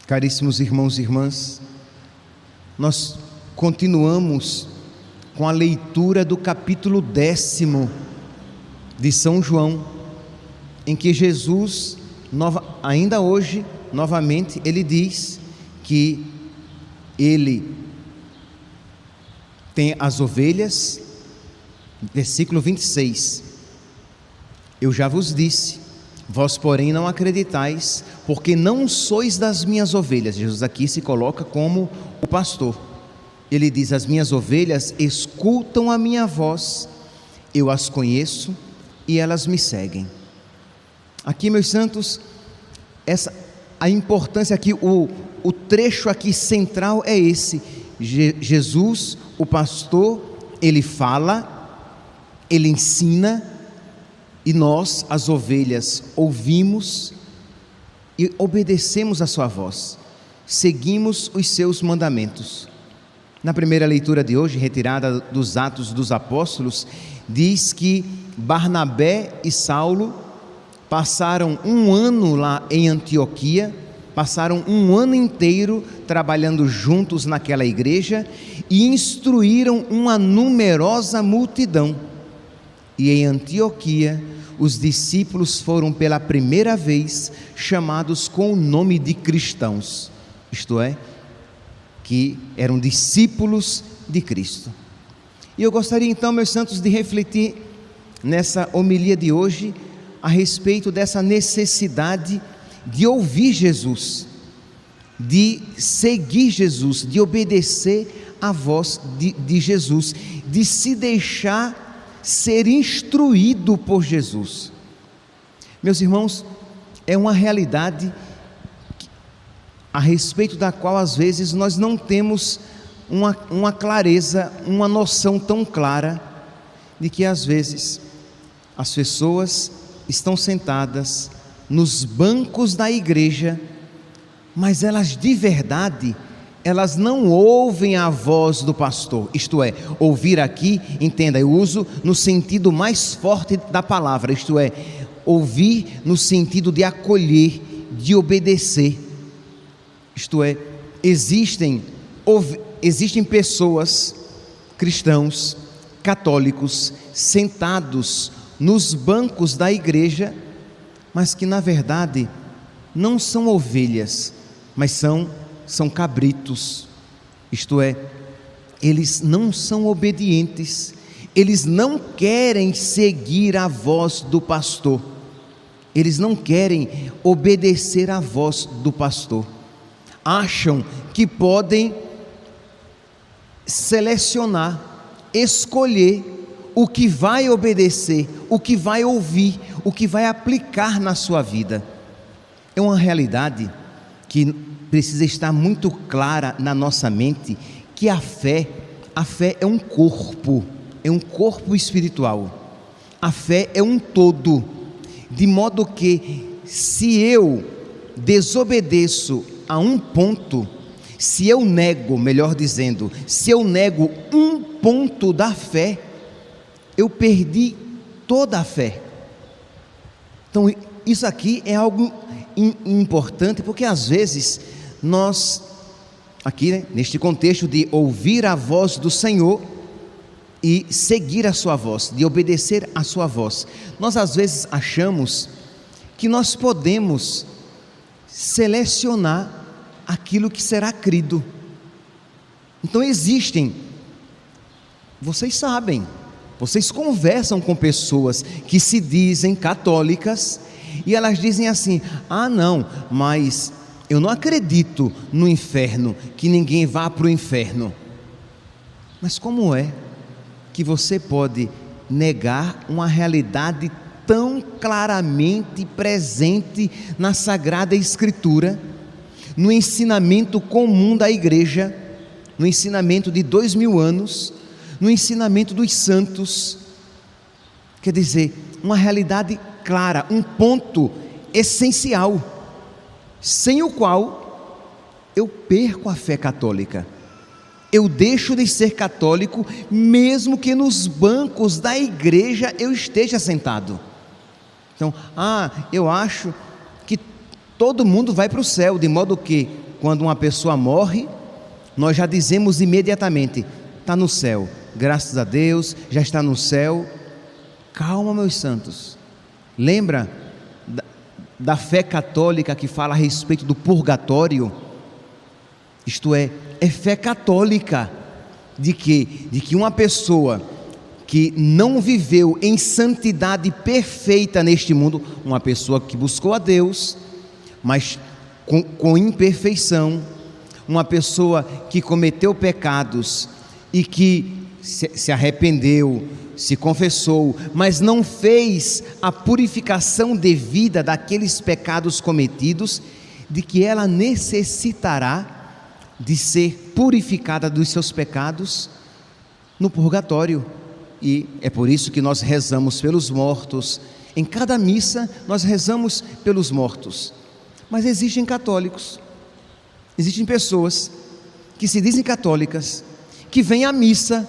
Caríssimos irmãos e irmãs, nós continuamos com a leitura do capítulo 10 de São João, em que Jesus, ainda hoje, novamente, ele diz que ele tem as ovelhas, versículo 26, eu já vos disse, vós porém não acreditais, porque não sois das minhas ovelhas. Jesus aqui se coloca como o pastor. Ele diz: as minhas ovelhas escutam a minha voz, eu as conheço e elas me seguem. Aqui, meus santos, a importância aqui, o trecho aqui central é esse. Jesus, o pastor, ele fala, ele ensina, e nós, as ovelhas, ouvimos e obedecemos a sua voz, seguimos os seus mandamentos. Na primeira leitura de hoje, retirada dos Atos dos Apóstolos, diz que Barnabé e Saulo passaram um ano lá em Antioquia, passaram um ano inteiro trabalhando juntos naquela igreja e instruíram uma numerosa multidão. E em Antioquia, os discípulos foram pela primeira vez chamados com o nome de cristãos, isto é, que eram discípulos de Cristo. E eu gostaria então, meus santos, de refletir nessa homilia de hoje a respeito dessa necessidade de ouvir Jesus, de seguir Jesus, de obedecer à voz de Jesus, de se deixar ser instruído por Jesus. Meus irmãos, é uma realidade a respeito da qual às vezes nós não temos uma clareza, uma noção tão clara de que às vezes as pessoas estão sentadas nos bancos da igreja, mas elas de verdade, elas não ouvem a voz do pastor. Isto é, ouvir aqui, entenda, eu uso no sentido mais forte da palavra, isto é, ouvir no sentido de acolher, de obedecer. Isto é, existem pessoas, cristãos, católicos, sentados nos bancos da igreja, mas que na verdade não são ovelhas, mas são cabritos. Isto é, eles não são obedientes, eles não querem seguir a voz do pastor, eles não querem obedecer a voz do pastor, acham que podem selecionar, escolher o que vai obedecer, o que vai ouvir, o que vai aplicar na sua vida. É uma realidade que precisa estar muito clara na nossa mente, que a fé é um corpo espiritual. A fé é um todo, de modo que se eu desobedeço a um ponto, se eu nego, melhor dizendo, se eu nego um ponto da fé, eu perdi toda a fé. Então isso aqui é algo importante, porque às vezes nós, aqui neste contexto de ouvir a voz do Senhor e seguir a sua voz, de obedecer a sua voz, nós às vezes achamos que nós podemos selecionar aquilo que será crido. Então vocês sabem, vocês conversam com pessoas que se dizem católicas e elas dizem assim: ah não, mas eu não acredito no inferno, que ninguém vá para o inferno. Mas como é que você pode negar uma realidade tão claramente presente na Sagrada Escritura, no ensinamento comum da igreja, no ensinamento de 2000 anos, no ensinamento dos santos? Quer dizer, uma realidade clara, um ponto essencial, sem o qual eu perco a fé católica, eu deixo de ser católico, mesmo que nos bancos da igreja eu esteja sentado. Então, eu acho que todo mundo vai para o céu, de modo que quando uma pessoa morre, nós já dizemos imediatamente: está no céu, graças a Deus, já está no céu. Calma, meus santos. Lembra da fé católica que fala a respeito do purgatório? Isto é fé católica de que uma pessoa que não viveu em santidade perfeita neste mundo, uma pessoa que buscou a Deus, mas com imperfeição, uma pessoa que cometeu pecados e que se arrependeu, se confessou, mas não fez a purificação devida daqueles pecados cometidos, de que ela necessitará de ser purificada dos seus pecados no purgatório. E é por isso que nós rezamos pelos mortos. Em cada missa nós rezamos pelos mortos. Mas existem católicos, existem pessoas que se dizem católicas, que vêm à missa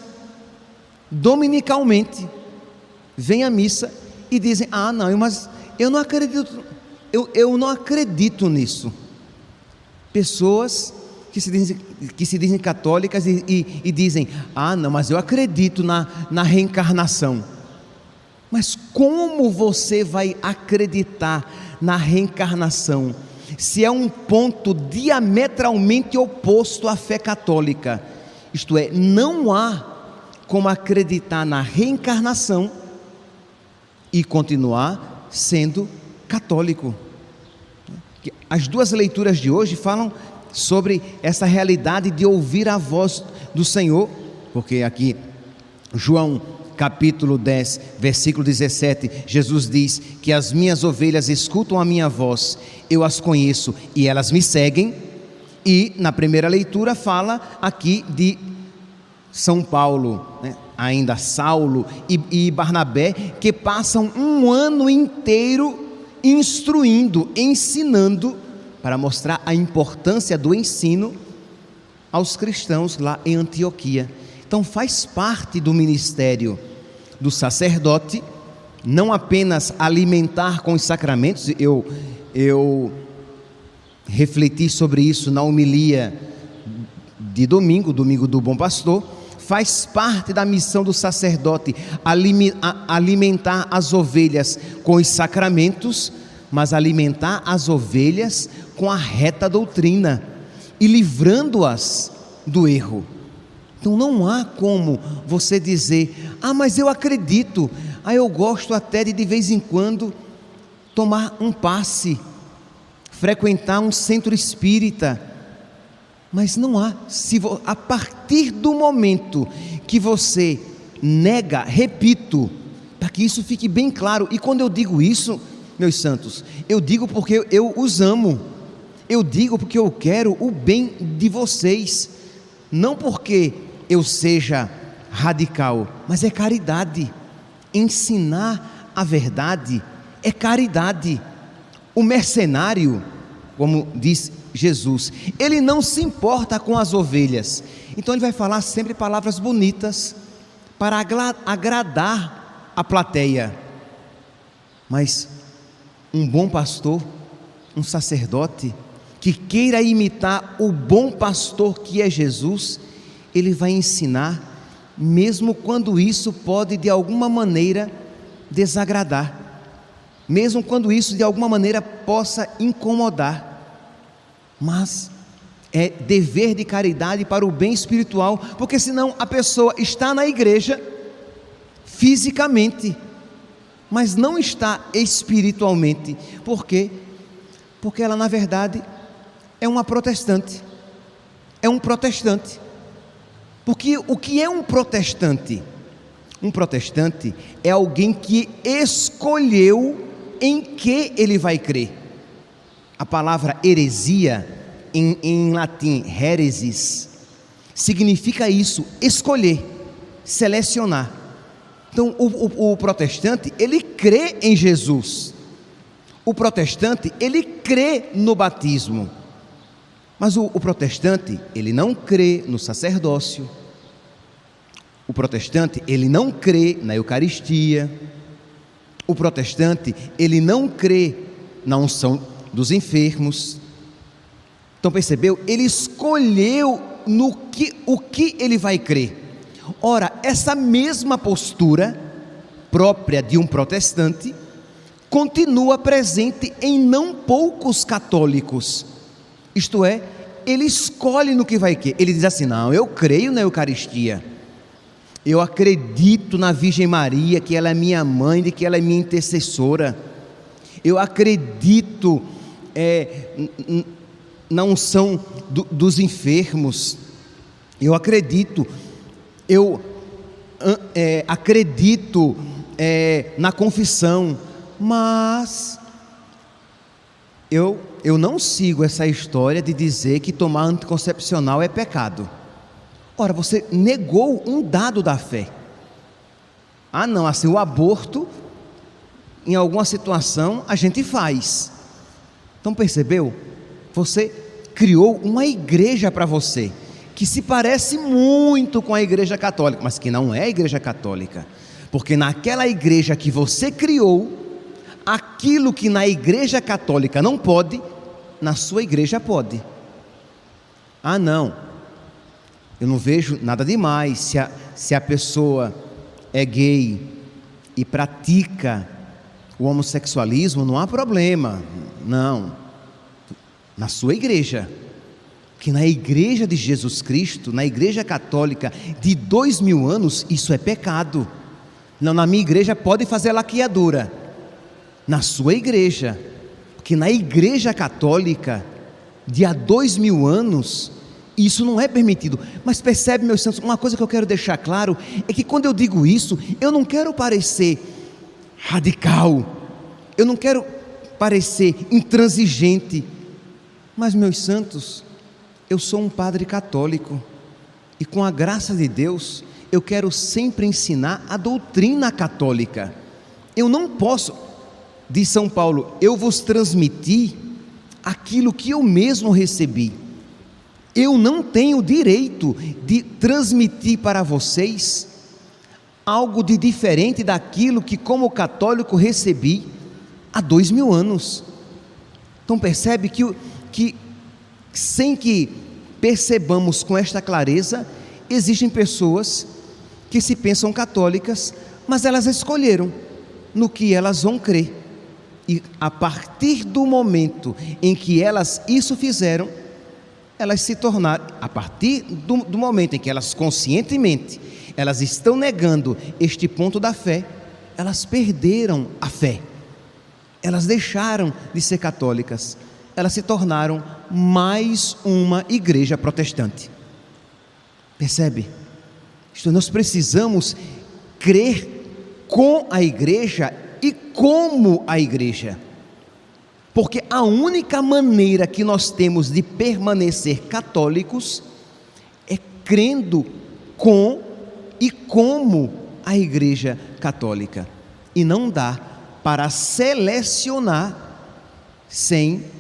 dominicalmente, vêm à missa e dizem: ah, não, mas eu não acredito, eu não acredito nisso. Pessoas que se dizem católicas e dizem: ah, não, mas eu acredito na reencarnação. Mas como você vai acreditar na reencarnação se é um ponto diametralmente oposto à fé católica? Isto é, não há como acreditar na reencarnação e continuar sendo católico. As duas leituras de hoje falam sobre essa realidade de ouvir a voz do Senhor, porque aqui João capítulo 10, versículo 17, Jesus diz que as minhas ovelhas escutam a minha voz, eu as conheço e elas me seguem. E na primeira leitura fala aqui de São Paulo, né? Ainda Saulo e Barnabé, que passam um ano inteiro instruindo, ensinando, para mostrar a importância do ensino aos cristãos lá em Antioquia. Então faz parte do ministério do sacerdote, não apenas alimentar com os sacramentos. Eu refleti sobre isso na homilia de domingo do Bom Pastor. Faz parte da missão do sacerdote alimentar as ovelhas com os sacramentos, mas alimentar as ovelhas com a reta doutrina e livrando-as do erro. Então não há como você dizer: ah, mas eu acredito, eu gosto até de vez em quando tomar um passe, frequentar um centro espírita. Mas não há, a partir do momento que você nega, repito, para que isso fique bem claro, e quando eu digo isso, meus santos, eu digo porque eu os amo, eu digo porque eu quero o bem de vocês, não porque eu seja radical, mas é caridade. Ensinar a verdade é caridade. O mercenário, como diz Jesus, ele não se importa com as ovelhas, então ele vai falar sempre palavras bonitas para agradar a plateia. Mas um bom pastor, um sacerdote que queira imitar o bom pastor que é Jesus, ele vai ensinar, mesmo quando isso pode de alguma maneira desagradar, mesmo quando isso de alguma maneira possa incomodar. Mas é dever de caridade para o bem espiritual, porque senão a pessoa está na igreja fisicamente, mas não está espiritualmente. Por quê? Porque ela na verdade é uma protestante, é um protestante. Porque o que é um protestante? Um protestante é alguém que escolheu em que ele vai crer. A palavra heresia, em latim, heresis, significa isso: escolher, selecionar. Então o protestante, ele crê em Jesus. O protestante, ele crê no batismo. Mas o protestante, ele não crê no sacerdócio. O protestante, ele não crê na Eucaristia. O protestante, ele não crê na unção dos enfermos. Então percebeu? Ele escolheu o que ele vai crer. Ora, essa mesma postura própria de um protestante continua presente em não poucos católicos. Isto é, ele escolhe no que vai crer. Ele diz assim: não, eu creio na Eucaristia, eu acredito na Virgem Maria, que ela é minha mãe, de que ela é minha intercessora, eu acredito na unção dos enfermos, eu acredito na confissão, mas eu não sigo essa história de dizer que tomar anticoncepcional é pecado. Ora, você negou um dado da fé. Ah não, assim, o aborto, em alguma situação, a gente faz. Então percebeu? Você criou uma igreja para você, que se parece muito com a igreja católica, mas que não é a igreja católica, porque naquela igreja que você criou, aquilo que na igreja católica não pode, na sua igreja pode. Ah não, eu não vejo nada demais se a pessoa é gay e pratica o homossexualismo, não há problema. Não, na sua igreja, que na igreja de Jesus Cristo, na igreja católica de 2000 anos, isso é pecado. Não, na minha igreja pode fazer laqueadura. Na sua igreja, que na igreja católica de há 2000 anos, isso não é permitido. Mas percebe, meus santos, uma coisa que eu quero deixar claro, é que quando eu digo isso, eu não quero parecer radical, eu não quero parecer intransigente, mas meus santos, eu sou um padre católico, e com a graça de Deus, eu quero sempre ensinar a doutrina católica. Eu não posso, diz São Paulo, eu vos transmiti aquilo que eu mesmo recebi. Eu não tenho direito de transmitir para vocês algo de diferente daquilo que como católico recebi há 2000 anos. Então percebe que sem que percebamos com esta clareza, existem pessoas que se pensam católicas, mas elas escolheram no que elas vão crer, e a partir do momento em que elas isso fizeram, elas se tornaram, a partir do momento em que elas conscientemente, elas estão negando este ponto da fé, elas perderam a fé, elas deixaram de ser católicas, elas se tornaram mais uma igreja protestante. Percebe? Nós precisamos crer com a igreja e como a igreja, porque a única maneira que nós temos de permanecer católicos é crendo com e como a igreja católica, e não dá para selecionar sem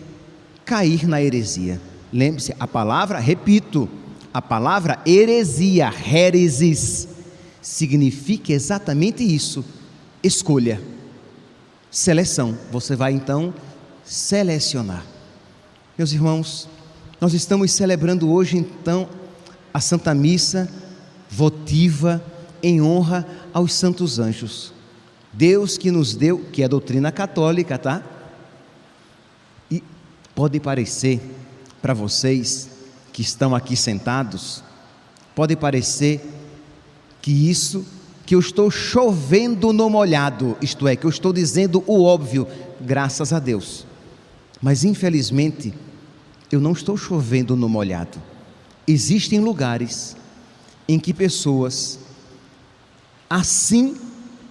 cair na heresia. Lembre-se, a palavra, repito, a palavra heresia, heresis, significa exatamente isso: escolha, seleção. Você vai então selecionar. Meus irmãos, nós estamos celebrando hoje então a Santa Missa votiva em honra aos santos anjos. Deus que nos deu, que é a doutrina católica, tá? E pode parecer para vocês que estão aqui sentados, pode parecer que eu estou chovendo no molhado, isto é, que eu estou dizendo o óbvio, graças a Deus. Mas infelizmente, eu não estou chovendo no molhado. Existem lugares em que pessoas assim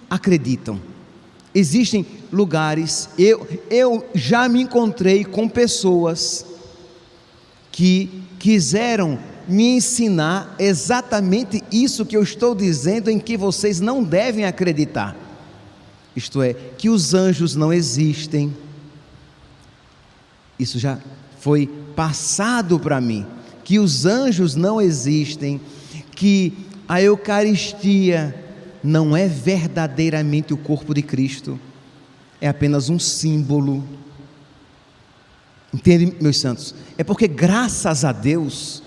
acreditam. Existem lugares, eu já me encontrei com pessoas que quiseram me ensinar exatamente isso que eu estou dizendo, em que vocês não devem acreditar. Isto é, que os anjos não existem. Isso já foi passado para mim, que os anjos não existem, que a Eucaristia não é verdadeiramente o corpo de Cristo, é apenas um símbolo. Entende, meus santos? É porque graças a Deus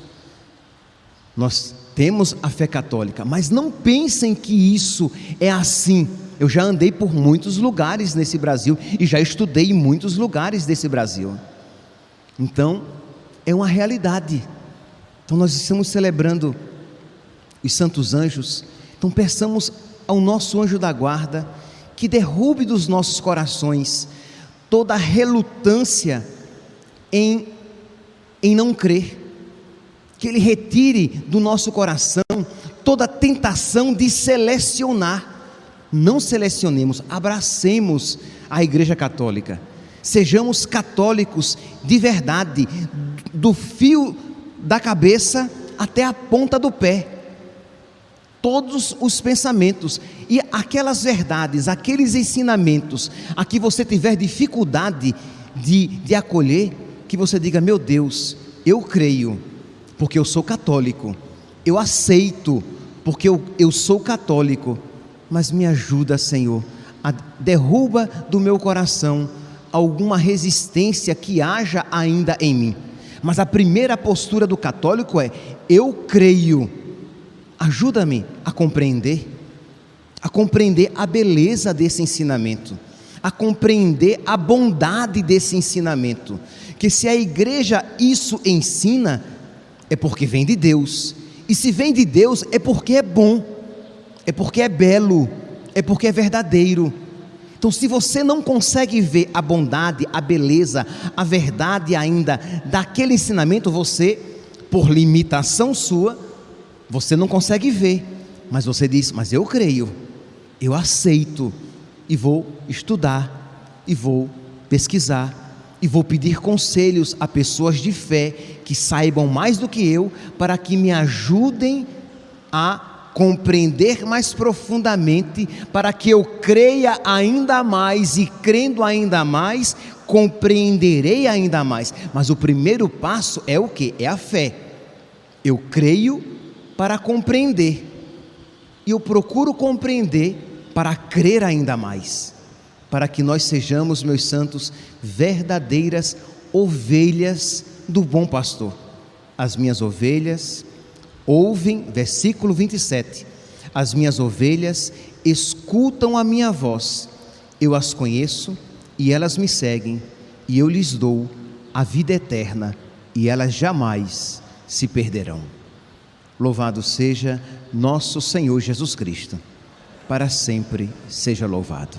nós temos a fé católica, mas não pensem que isso é assim. Eu já andei por muitos lugares nesse Brasil e já estudei em muitos lugares desse Brasil. Então, é uma realidade. Então nós estamos celebrando os santos anjos. Então peçamos ao nosso anjo da guarda que derrube dos nossos corações toda a relutância em não crer, que ele retire do nosso coração toda a tentação de selecionar. Não selecionemos, abracemos a Igreja Católica, sejamos católicos de verdade, do fio da cabeça até a ponta do pé, todos os pensamentos e aquelas verdades, aqueles ensinamentos a que você tiver dificuldade de acolher, que você diga: meu Deus, eu creio, porque eu sou católico, eu aceito, porque eu sou católico, mas me ajuda, Senhor, derruba do meu coração alguma resistência que haja ainda em mim. Mas a primeira postura do católico é: eu creio, ajuda-me a compreender a beleza desse ensinamento, a compreender a bondade desse ensinamento, que se a igreja isso ensina, é porque vem de Deus, e se vem de Deus é porque é bom, é porque é belo, é porque é verdadeiro. Então, se você não consegue ver a bondade, a beleza, a verdade ainda daquele ensinamento, você, por limitação sua, você não consegue ver, mas você diz: mas eu creio, eu aceito, e vou estudar, e vou pesquisar, e vou pedir conselhos a pessoas de fé que saibam mais do que eu, para que me ajudem a compreender mais profundamente, para que eu creia ainda mais, e crendo ainda mais, compreenderei ainda mais. Mas o primeiro passo é o quê? É a fé. Eu creio para compreender, e eu procuro compreender para crer ainda mais, para que nós sejamos, meus santos, verdadeiras ovelhas do bom pastor. As minhas ovelhas ouvem, versículo 27, as minhas ovelhas escutam a minha voz, eu as conheço e elas me seguem, e eu lhes dou a vida eterna, e elas jamais se perderão. Louvado seja nosso Senhor Jesus Cristo, para sempre seja louvado.